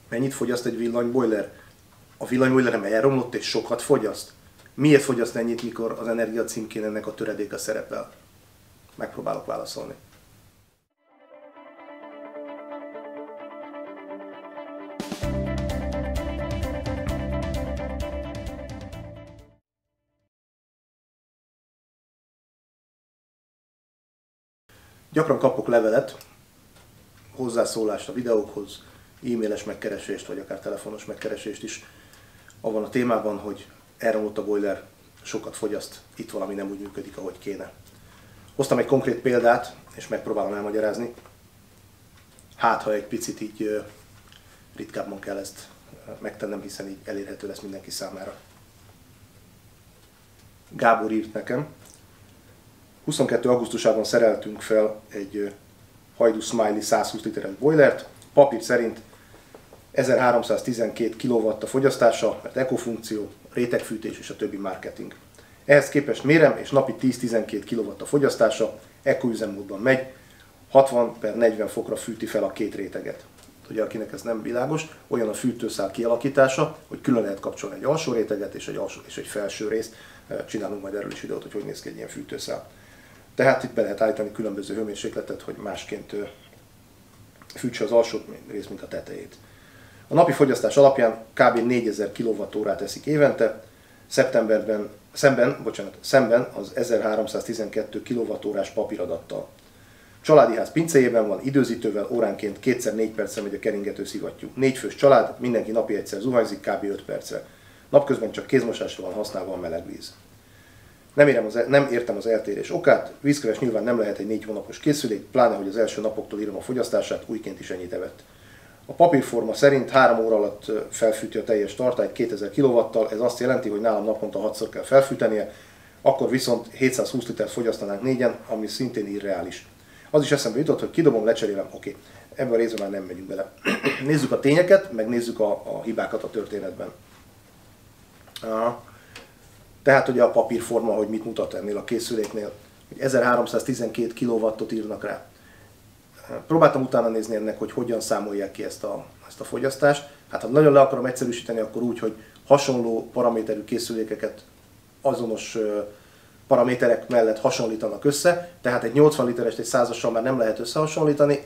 Mennyit fogyaszt egy villanyboiler? A villanyboilerem elromlott és sokat fogyaszt? Miért fogyaszt ennyit, mikor az energia címkén ennek a töredéke szerepel? Megpróbálok válaszolni. Gyakran kapok levelet, hozzászólást a videókhoz, e-mailes megkeresést, vagy akár telefonos megkeresést is avon a témában, hogy elromlott a boiler, sokat fogyaszt, itt valami nem úgy működik, ahogy kéne. Hoztam egy konkrét példát, és megpróbálom elmagyarázni. Hát, ha egy picit így ritkábban kell ezt megtennem, hiszen így elérhető lesz mindenki számára. Gábor írt nekem. 22. augusztusában szereltünk fel egy Hajdú Smiley 120 literes boilert. Papír szerint 1312 kW a fogyasztása, mert ekofunkció, rétegfűtés és a többi marketing. Ehhez képest mérem, és napi 10-12 kW a fogyasztása, ekoüzemmódban megy, 60/40 fokra fűti fel a két réteget. Ugye, akinek ez nem világos, olyan a fűtőszál kialakítása, hogy külön lehet kapcsolni egy alsó réteget és egy felső részt. Csinálunk majd erről is videót, hogy néz ki egy ilyen fűtőszál. Tehát itt be lehet állítani különböző hőmérsékletet, hogy másként fűtse az alsó részt, mint a tetejét. A napi fogyasztás alapján kb. 4000 kWh-órát eszik évente, szemben az 1312 kWh-órás papíradattal. Családi ház pincéjében van, időzítővel óránként 2x4 percre megy a keringető szivattyú. 4 fős család, mindenki napi egyszer zuhanyzik, kb. 5 percre. Napközben csak kézmosásra van használva a meleg víz. Nem értem az eltérés okát, vízköves nyilván nem lehet egy 4 hónapos készülék, pláne hogy az első napoktól írom a fogyasztását, újként is ennyit evett. A papírforma szerint 3 óra alatt felfűti a teljes tartályt 2000 kW-tal, ez azt jelenti, hogy nálam naponta 6-szor kell felfűtenie, akkor viszont 720 litert fogyasztanánk négyen, ami szintén irreális. Az is eszembe jutott, hogy kidobom, lecserélem, oké, ebben a részben már nem megyünk bele. Nézzük a tényeket, meg nézzük a hibákat a történetben. Tehát ugye a papírforma, hogy mit mutat ennél a készüléknél, hogy 1312 kW-ot írnak rá. Próbáltam utána nézni ennek, hogy hogyan számolják ki ezt a fogyasztást. Hát ha nagyon le akarom egyszerűsíteni, akkor úgy, hogy hasonló paraméterű készülékeket azonos paraméterek mellett hasonlítanak össze, tehát egy 80 literest egy 100-assal már nem lehet összehasonlítani,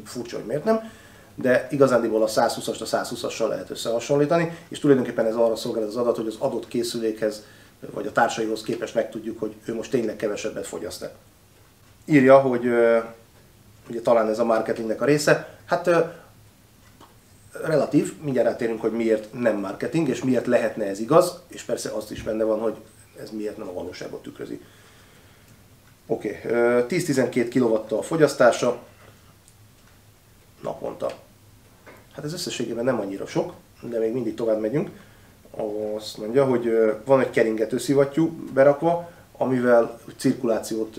furcsa, hogy miért nem, de igazándiból a 120-ast a 120-assal lehet összehasonlítani, és tulajdonképpen ez arra szolgál az adat, hogy az adott készülékhez vagy a társaihoz képest megtudjuk, hogy ő most tényleg kevesebbet fogyaszt-e. Írja, hogy ugye talán ez a marketingnek a része, hát relatív, mindjárt rátérünk, hogy miért nem marketing, és miért lehetne ez igaz, és persze azt is benne van, hogy ez miért nem a valóságot tükrözi. Oké, 10-12 kW a fogyasztása naponta. Hát ez összességében nem annyira sok, de még mindig tovább megyünk. Azt mondja, hogy van egy keringető szivattyú berakva, amivel cirkulációt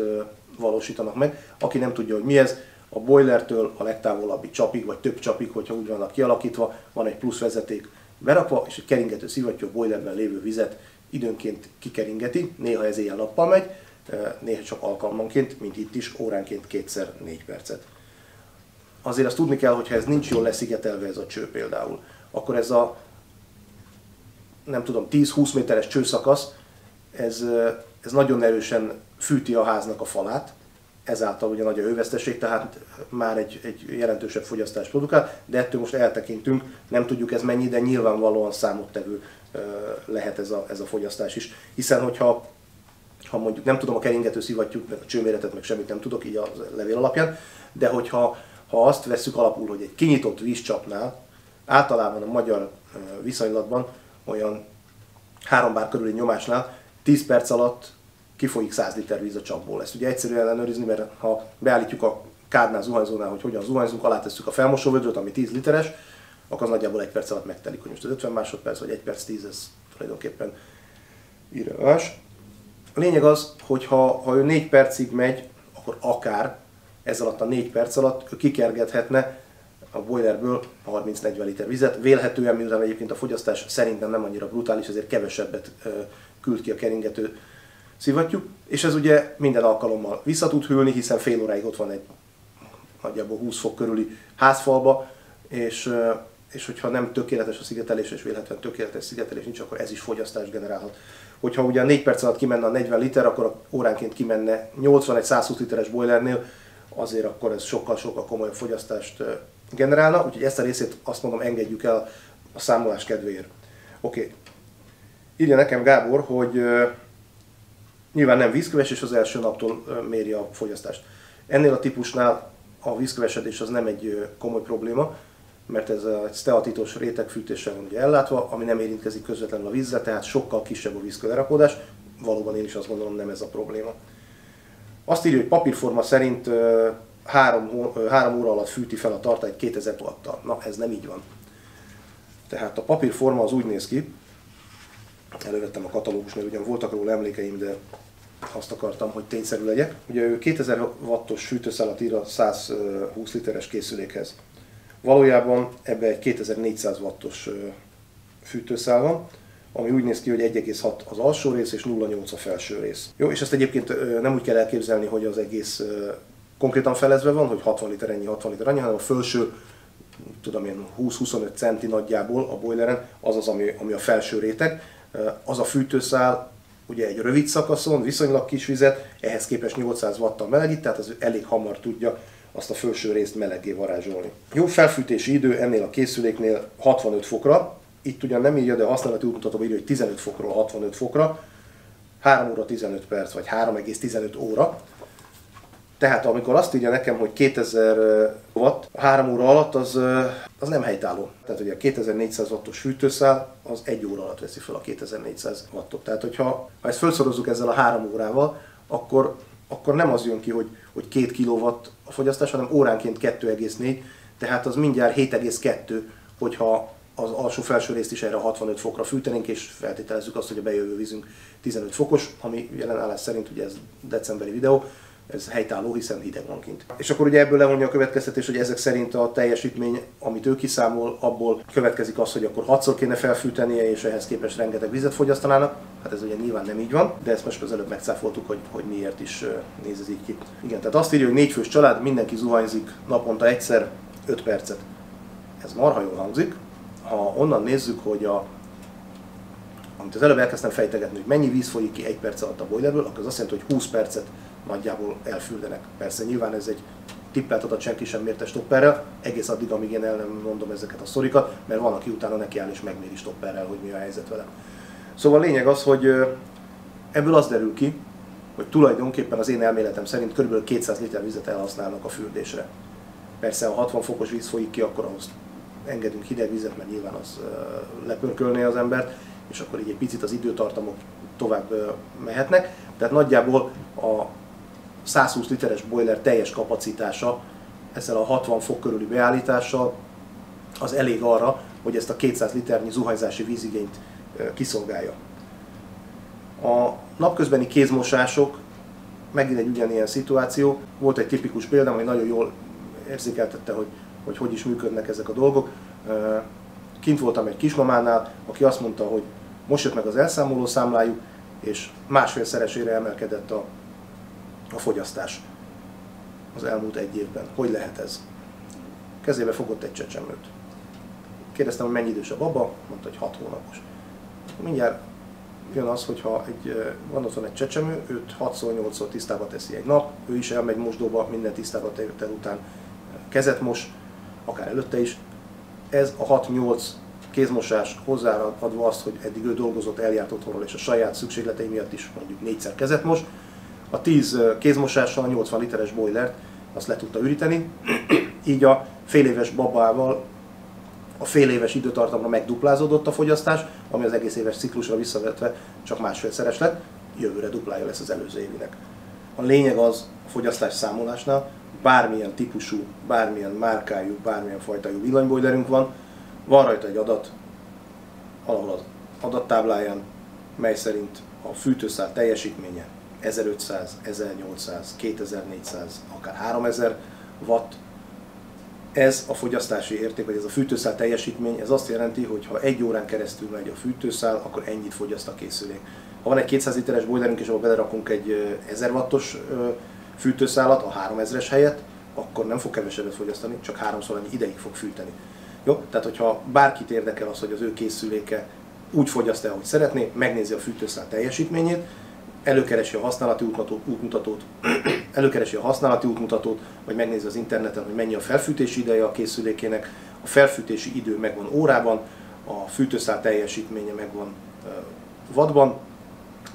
valósítanak meg. Aki nem tudja, hogy mi ez, a boilertől a legtávolabbi csapig, vagy több csapig, hogyha úgy vannak kialakítva, van egy plusz vezeték berakva, és egy keringető szivattyú a boilerben lévő vizet időnként kikeringeti, néha ez éjjel-nappal megy, néha csak alkalmanként, mint itt is, óránként 2x4 percet. Azért azt tudni kell, hogy ha ez nincs jól leszigetelve ez a cső például, akkor ez a nem tudom, 10-20 méteres csőszakasz, ez nagyon erősen fűti a háznak a falát, ezáltal ugye nagy a hőveszteség, tehát már egy jelentősebb fogyasztást produkál, de ettől most eltekintünk, nem tudjuk ez mennyi, de nyilvánvalóan számottevő lehet ez a fogyasztás is. Hiszen hogyha mondjuk nem tudom a keringető szivattyút, meg a csőméretet, meg semmit nem tudok így a levél alapján, de hogyha azt vesszük alapul, hogy egy kinyitott vízcsapnál, általában a magyar viszonylatban olyan 3 bár körüli nyomásnál 10 perc alatt kifolyik 100 liter víz a csapból. Ezt ugye egyszerűen ellenőrizni, mert ha beállítjuk a kádnál, zuhanyzónál, hogy hogyan zuhanyzunk, alátesszük a felmosóvödröt, ami 10 literes, akkor az nagyjából 1 perc alatt megtelik, hogy most az 50 másodperc vagy 1 perc 10, ez tulajdonképpen irreleváns. A lényeg az, hogy ha ő 4 percig megy, akkor akár ez alatt a 4 perc alatt ő kikergethetne a boilerből 30-40 liter vizet. Vélhetően, miután egyébként a fogyasztás szerintem nem annyira brutális, ezért kevesebbet küld ki a keringető szivattyú, és ez ugye minden alkalommal vissza tud hűlni, hiszen fél óráig ott van egy nagyjából 20 fok körüli házfalba, és és hogyha nem tökéletes a szigetelés, és véletlenül tökéletes szigetelés nincs, akkor ez is fogyasztást generálhat. Hogyha ugye 4 perc alatt kimenne a 40 liter, akkor óránként kimenne 81-120 literes boilernél, azért akkor ez sokkal-sokkal komolyabb fogyasztást generálna, úgyhogy ezt a részét azt mondom, engedjük el a számolás kedvéért. Oké. Írja nekem Gábor, hogy nyilván nem vízköves, és az első naptól méri a fogyasztást. Ennél a típusnál a vízkövesedés az nem egy komoly probléma, mert ez egy szteatitos rétegfűtéssel van ugye ellátva, ami nem érintkezik közvetlenül a vízre, tehát sokkal kisebb a vízkölerakódás. Valóban én is azt gondolom, nem ez a probléma. Azt írja, hogy papírforma szerint 3 óra alatt fűti fel a tartályt 2000 watttal. Na, ez nem így van. Tehát a papírforma az úgy néz ki, elővettem a katalógus, mert ugyan voltak róla emlékeim, de azt akartam, hogy tényszerű legyek. Ugye ő 2000 wattos fűtőszálat ír a 120 literes készülékhez. Valójában ebbe egy 2400 wattos fűtőszál van, ami úgy néz ki, hogy 1,6 az alsó rész és 0,8 a felső rész. Jó, és ezt egyébként nem úgy kell elképzelni, hogy az egész konkrétan felezve van, hogy 60 liter ennyi, 60 liter annyi, hanem a felső, tudom én, 20-25 centi nagyjából a boileren, az az, ami a felső réteg. Az a fűtőszál ugye egy rövid szakaszon, viszonylag kis vizet, ehhez képest 800 wattal melegít, tehát az elég hamar tudja azt a felső részt meleggé varázsolni. Jó felfűtési idő ennél a készüléknél 65 fokra, itt ugyan nem írja, de a használati útmutatóban írja, hogy 15 fokról 65 fokra, 3 óra 15 perc, vagy 3,15 óra. Tehát amikor azt írja nekem, hogy 2000 watt 3 óra alatt, az nem helytálló. Tehát ugye a 2400 wattos fűtőszál az 1 óra alatt veszi fel a 2400 wattot. Tehát ha ezt felszorozzuk ezzel a 3 órával, akkor nem az jön ki, hogy 2 kW a fogyasztás, hanem óránként 2,4, tehát az mindjárt 7,2, hogyha az alsó-felső részt is erre a 65 fokra fűtenénk, és feltételezzük azt, hogy a bejövő vízünk 15 fokos, ami jelenállás szerint, ugye ez decemberi videó, ez helytálló, hiszen hideg van kint. És akkor ugye ebből levonja a következtetés, hogy ezek szerint a teljesítmény, amit ő kiszámol, abból következik az, hogy akkor 6-szor kéne felfűtenie, és ehhez képest rengeteg vizet fogyasztanának. Hát ez ugye nyilván nem így van, de ezt most az előbb megcáfoltuk, hogy miért is néz ez így ki. Igen, tehát azt írja, hogy 4 fős család, mindenki zuhanyzik naponta egyszer 5 percet. Ez marha jól hangzik. Ha onnan nézzük, hogy amit az előbb elkezdtem fejtegetni, hogy mennyi víz folyik ki 1 perc alatt a boilerből, akkor az azt jelenti, hogy 20 percet nagyjából elfürdenek. Persze nyilván ez egy tippelt adat, senki sem mérte stopperrel, egész addig, amíg én el nem mondom ezeket a sztorikat, mert van, aki utána nekiáll és megméri stopperrel, hogy mi a helyzet vele. Szóval a lényeg az, hogy ebből az derül ki, hogy tulajdonképpen az én elméletem szerint kb. 200 liter vizet elhasználnak a fürdésre. Persze, ha 60 fokos víz folyik ki, akkor ahhoz engedünk hideg vizet, mert nyilván az lepörkölné az embert, és akkor így egy picit az időtartamok tovább mehetnek. Tehát nagyjából a 120 literes boiler teljes kapacitása ezzel a 60 fok körüli beállítással az elég arra, hogy ezt a 200 liternyi zuhanyzási vízigényt kiszolgálja. A napközbeni kézmosások megint egy ugyanilyen szituáció. Volt egy tipikus példa, ami nagyon jól érzékeltette, hogy is működnek ezek a dolgok. Kint voltam egy kismamánál, aki azt mondta, hogy most jött meg az elszámoló számlájuk, és másfélszeresére emelkedett a fogyasztás az elmúlt 1 évben. Hogy lehet ez? Kezébe fogott egy csecsemőt. Kérdeztem, hogy mennyi idős a baba, mondta, hogy 6 hónapos. Mindjárt jön az, hogyha van otthon egy csecsemő, őt 6-8-szor tisztába teszi egy nap, ő is elmegy mosdóba, minden tisztába tétel után kezet mos, akár előtte is. Ez a 6-8 kézmosás hozzáadva azt, hogy eddig ő dolgozott, eljárt otthonról, és a saját szükségletei miatt is mondjuk 4-szer kezet mos. A 10 kézmosással a 80 literes boilert azt le tudta üríteni, így a fél éves babával a fél éves időtartamra megduplázódott a fogyasztás, ami az egész éves ciklusra visszavetve csak másfélszeres lett, jövőre duplája lesz az előző évinek. A lényeg az a fogyasztás számolásnál, bármilyen típusú, bármilyen márkájú, bármilyen fajtájú villanyboilerünk van rajta egy adat, valahol az adattábláján, mely szerint a fűtőszál teljesítménye 1500, 1800, 2400, akár 3000 watt. Ez a fogyasztási érték, vagy ez a fűtőszál teljesítmény, ez azt jelenti, hogy ha 1 órán keresztül megy a fűtőszál, akkor ennyit fogyaszt a készülék. Ha van egy 200 literes boilerünk, és ahol belerakunk egy 1000 wattos fűtőszálat a 3000-es helyett, akkor nem fog kevesebbet fogyasztani, csak 3-szor annyi ideig fog fűteni. Jó? Tehát, hogyha bárkit érdekel az, hogy az ő készüléke úgy fogyaszt el, ahogy szeretné, megnézi a fűtőszál teljesítményét, előkeresi a használati útmutatót, vagy megnézi az interneten, hogy mennyi a felfűtési ideje a készülékének, a felfűtési idő megvan órában, a fűtőszál teljesítménye megvan wattban.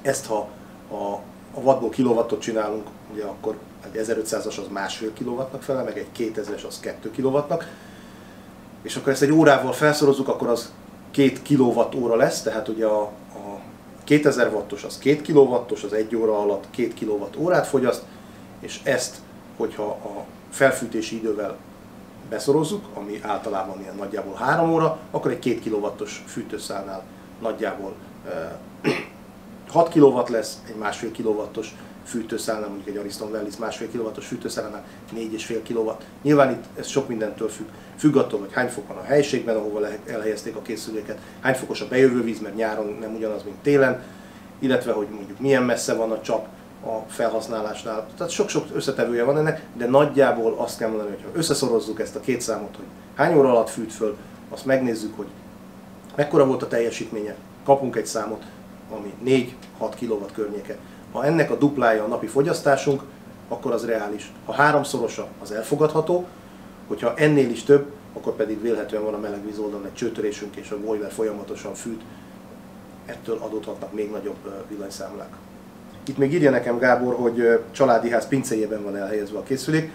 Ezt ha a wattból kilowattot csinálunk, ugye akkor egy 1500-as az 1,5 kilowattnak felel, meg egy 2000-es az 2 kilowattnak, és akkor ezt egy órával felszorozzuk, akkor az 2 kWh lesz, tehát ugye a 2000 wattos az 2 kW, az 1 óra alatt 2 kWh fogyaszt, és ezt, hogyha a felfűtési idővel beszorozzuk, ami általában ilyen nagyjából 3 óra, akkor egy 2 kW-os fűtőszálnál nagyjából 6 kW lesz, egy 1,5 kW-os fűtőszálnál, mondjuk egy Ariston Wellis 1,5 kW-os fűtőszálnál 4,5 kW. Nyilván itt ez sok mindentől függ attól, hogy hány fok van a helyiségben, ahova elhelyezték a készüléket, hány fokos a bejövő víz, mert nyáron nem ugyanaz, mint télen, illetve hogy mondjuk milyen messze van a csap a felhasználásnál. Tehát sok-sok összetevője van ennek, de nagyjából azt kell mondani, hogy ha összeszorozzuk ezt a két számot, hogy hány óra alatt fűt föl, azt megnézzük, hogy mekkora volt a teljesítménye, kapunk egy számot, ami 4-6 kW környéke. Ha ennek a duplája a napi fogyasztásunk, akkor az reális. Ha háromszorosa, az elfogadható, hogyha ennél is több, akkor pedig vélhetően van a melegvíz oldalon egy csőtörésünk, és a boiler folyamatosan fűt, ettől adódhatnak még nagyobb villanyszámlák. Itt még írja nekem Gábor, hogy családi ház pincéjében van elhelyezve a készülék.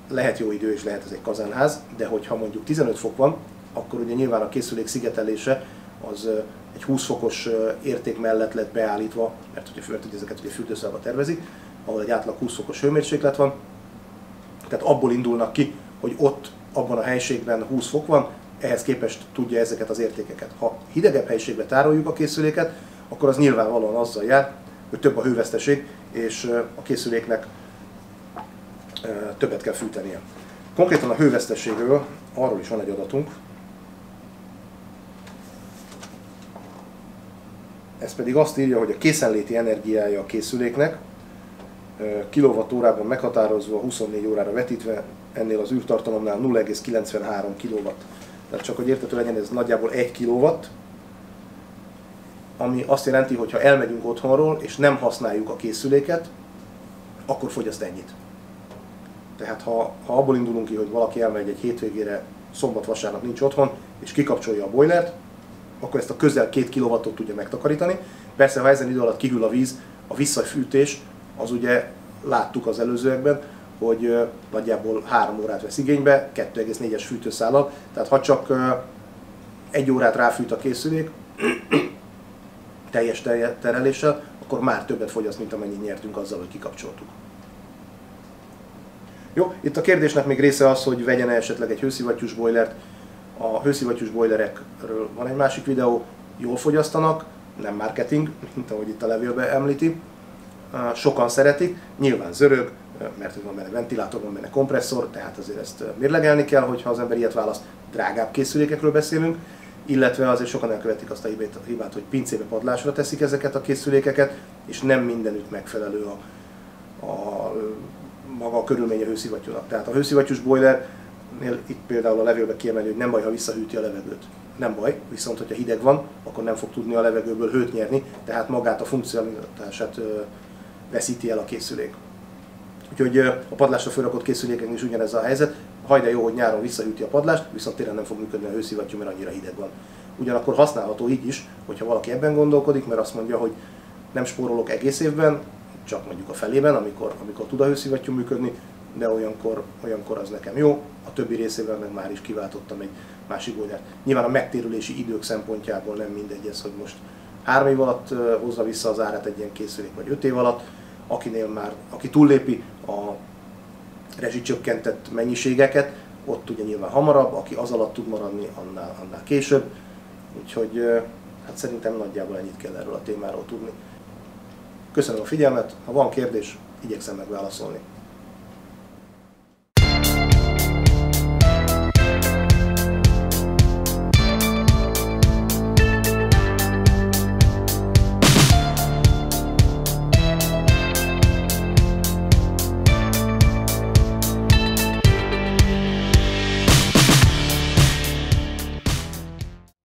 Lehet jó idő, és lehet ez egy kazánház, de hogyha mondjuk 15 fok van, akkor ugye nyilván a készülék szigetelése az egy 20 fokos érték mellett lett beállítva, mert ugye ezeket ugye fürdőszobába tervezik, ahol egy átlag 20 fokos hőmérséklet van. Tehát abból indulnak ki, hogy ott, abban a helyiségben 20 fok van, ehhez képest tudja ezeket az értékeket. Ha hidegebb helyiségbe tároljuk a készüléket, akkor az nyilvánvalóan azzal jár, hogy több a hőveszteség, és a készüléknek többet kell fűtenie. Konkrétan a hőveszteségről arról is van egy adatunk, ez pedig azt írja, hogy a készenléti energiája a készüléknek kilowattórában meghatározva, 24 órára vetítve, ennél az űrtartalomnál 0,93 kW. Tehát csak hogy érthető legyen, ez nagyjából 1 kW, ami azt jelenti, hogy ha elmegyünk otthonról és nem használjuk a készüléket, akkor fogyaszt ennyit. Tehát ha abból indulunk ki, hogy valaki elmegy egy hétvégére, szombat-vasárnap nincs otthon, és kikapcsolja a boilert, akkor ezt a közel 2 kW-ot tudja megtakarítani. Persze, ha ezen idő alatt kihűl a víz, a visszafűtés, az ugye láttuk az előzőekben, hogy nagyjából 3 órát vesz igénybe, 2,4-es fűtőszállal, tehát ha csak 1 órát ráfűt a készülék, teljes tereléssel, akkor már többet fogyaszt, mint amennyit nyertünk azzal, hogy kikapcsoltuk. Jó, itt a kérdésnek még része az, hogy vegyen-e esetleg egy hőszivattyús boilert. A hőszivattyús boilerekről van egy másik videó, jól fogyasztanak, nem marketing, mint ahogy itt a levélben említi. Sokan szeretik, nyilván zörög, mert van benne ventilátor, van benne kompresszor, tehát azért ezt mérlegelni kell, hogyha az ember ilyet választ. Drágább készülékekről beszélünk, illetve azért sokan elkövetik azt a hibát, hogy pincébe, padlásra teszik ezeket a készülékeket, és nem mindenütt megfelelő maga a körülménye hőszivattyúnak. Tehát a hőszivattyús boilernél itt például a levélbe kiemeli, hogy nem baj, ha visszahűti a levegőt. Nem baj, viszont hogyha hideg van, akkor nem fog tudni a levegőből hőt nyerni, tehát magát a funkcionalitását veszíti el a készülék. Úgyhogy a padlásra felrakott készülékeknél is ugyanez a helyzet. Hajde jó, hogy nyáron visszahűti a padlást, viszont télen nem fog működni a hőszivattyú, mert annyira hideg van. Ugyanakkor használható így is, hogyha valaki ebben gondolkodik, mert azt mondja, hogy nem spórolok egész évben, csak mondjuk a felében, amikor tud a hőszivattyú működni, de olyankor az nekem jó, a többi részével meg már is kiváltottam egy másik boilert. Nyilván a megtérülési idők szempontjából nem mindegy ez, hogy most 3 év alatt hozza vissza az árát egy ilyen készülék, vagy 5 év alatt, aki túllépi a rezsicsökkentett mennyiségeket, ott ugye nyilván hamarabb, aki az alatt tud maradni, annál később. Úgyhogy hát szerintem nagyjából ennyit kell erről a témáról tudni. Köszönöm a figyelmet, ha van kérdés, igyekszem megválaszolni.